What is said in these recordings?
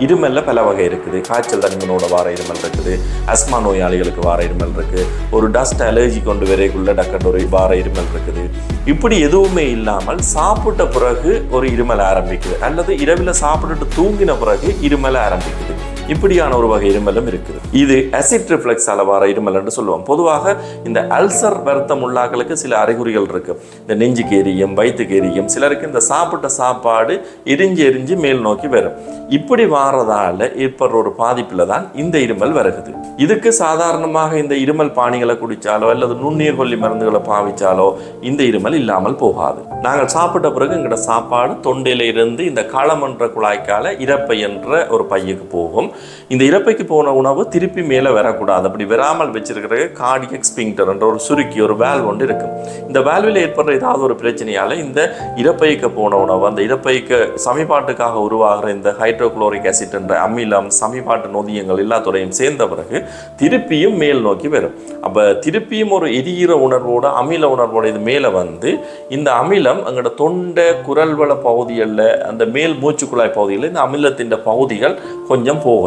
இருமல்ல பல வகை இருக்குது. காய்ச்சல் தடிமனோட வார இருமல் இருக்குது, அஸ்மா நோயாளிகளுக்கு வார இருமல் இருக்குது, ஒரு டஸ்ட் அலர்ஜி கொண்டு வரைக்குள்ள டக்கட் ஒரு வார இருமல் இருக்குது. இப்படி எதுவுமே இல்லாமல் சாப்பிட்ட பிறகு ஒரு இருமல் ஆரம்பிக்குது, அல்லது இரவில் சாப்பிட்டுட்டு தூங்கின பிறகு இருமல் ஆரம்பிக்குது. இப்படியான ஒரு வகை இருமலும் இருக்குது. இது அசிட் ரிஃப்ளெக்ஸ் அளவார இருமல் என்று சொல்லுவோம். பொதுவாக இந்த அல்சர் வருத்தம் உள்ளாக்களுக்கு சில அறிகுறிகள் இருக்கு. இந்த நெஞ்சுக்கு எரியும், வயிற்றுக்கு எரியும், சிலருக்கு இந்த சாப்பிட்ட சாப்பாடு எரிஞ்சு மேல் நோக்கி வரும். இப்படி வாரதால ஏற்படுற ஒரு பாதிப்புல தான் இந்த இருமல் வருகிறது. இதுக்கு சாதாரணமாக இந்த இருமல் பானிகளை குடிச்சாலோ அல்லது நுண்ணீர் கொல்லி மருந்துகளை பாவிச்சாலோ இந்த இருமல் இல்லாமல் போகாது. நாங்கள் சாப்பிட்ட பிறகு எங்களோட சாப்பாடு தொண்டையில இருந்து இந்த காலம் என்ற குழாய்க்கால இறப்பை என்ற ஒரு பையுக்கு போகும். இந்த இறப்பைக்கு போன உணவு திருப்பி மேலே வரக்கூடாது. அப்படி வராமல் வச்சிருக்கிற கார்டியக் ஸ்பிங்டர் என்ற ஒரு சுருக்கி ஒரு வேல்வ் ஒன்று இருக்கும். இந்த வேல்வில் ஏற்படுற ஏதாவது ஒரு பிரச்சனையால இந்த இறப்பைக்கு போன உணவு அந்த இறப்பைக்கு சமிபாட்டுக்காக உருவாகிற இந்த ஹைட்ரோகுளோரிக் ஆசிட் என்ற அமிலம் சமிபாட்டு நொதியங்கள் எல்லாத்துடையும் சேர்ந்த பிறகு திருப்பியும் மேல் நோக்கி வரும். அப்போ திருப்பியும் ஒரு எரிகிற உணர்வோட அமில உணர்வோட இது மேலே வந்து இந்த அமிலம் எங்களோட தொண்டை குரல்வள பகுதிகளில் அந்த மேல் மூச்சுக்குழாய் பகுதிகளில் இந்த அமிலத்தின் பகுதிகள் கொஞ்சம் போகலாம்.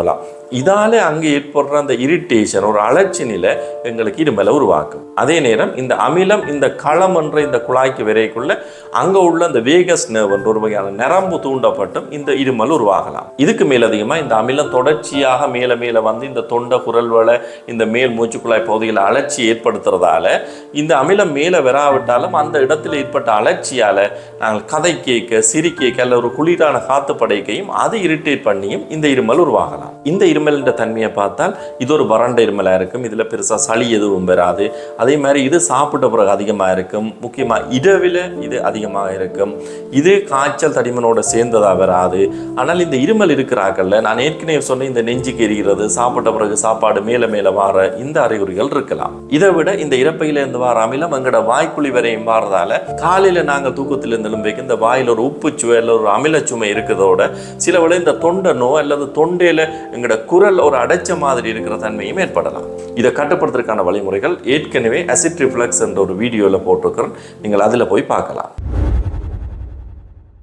இதால அங்கே ஏற்படுற அந்த இரிட்டேஷன் ஒரு அலர்ச்சி நிலை எங்களுக்கு இருமலை உருவாக்கும். அதே நேரம் இந்த அமிலம் இந்த களம் என்ற இந்த குழாய்க்கு விரைக்குள்ள அங்கே உள்ள அந்த வேகஸ் நர்வ் என்ற ஒரு வகையான நரம்பு தூண்டப்பட்டும் இந்த இருமல் உருவாகலாம். இதுக்கு மேலதிகமாக இந்த அமிலம் தொடர்ச்சியாக மேலே வந்து இந்த தொண்டை குரல்வளை இந்த மேல் மூச்சுக்குழாய் பகுதியில் அலர்ச்சி ஏற்படுத்துறதால இந்த அமிலம் மேலே வராவிட்டாலும் அந்த இடத்துல ஏற்பட்ட அலர்ச்சியால் நாங்கள் கதை கேட்க சிரிக்க அல்ல ஒரு குளிரான காத்து படைக்கையும் அது இரிட்டேட் பண்ணியும் இந்த இருமல் உருவாகலாம். இந்த இருமல்ன்ற தன்மையை பார்த்தால் இது ஒரு வறண்ட இருமலாக இருக்கும். இதில் பெருசாக சளி எதுவும் வராது. அதே மாதிரி இது சாப்பிட்ட பிறகு அதிகமாக இருக்கும். முக்கியமாக இரவில் இது அதிகமாக இருக்கும். இது காய்ச்சல் தடிமனோட சேர்ந்ததாக வராது. ஆனால் இந்த இருமல் இருக்கிறாக்கள்ல நான் ஏற்கனவே சொன்ன இந்த நெஞ்சுக்கு எரிகிறது, சாப்பிட்ட பிறகு சாப்பாடு மேலே வார இந்த அறிகுறிகள் இருக்கலாம். இதை விட இந்த இறப்பையிலேருந்து வார அமிலம் எங்களோட வாய்க்குழி வரையும் வாரதால காலையில் நாங்கள் தூக்கத்திலிருந்து எழும்பைக்கு இந்த வாயில் ஒரு உப்பு சுவை அல்ல ஒரு அமிலச்சுமை இருக்கிறதோட சில வேளை இந்த தொண்டை நோ அல்லது தொண்டையில் எங்களோட குரல் ஒரு அடைச்ச மாதிரி இருக்கிற தன்மையும் ஏற்படலாம். இதை கட்டுப்படுத்துறதுக்கான வழிமுறைகள் ஏற்கனவே அசிட் ரிஃப்ளெக்ஸ் என்ற ஒரு வீடியோவில் போட்டிருக்கிறோம். நீங்கள் அதில் போய் பார்க்கலாம்.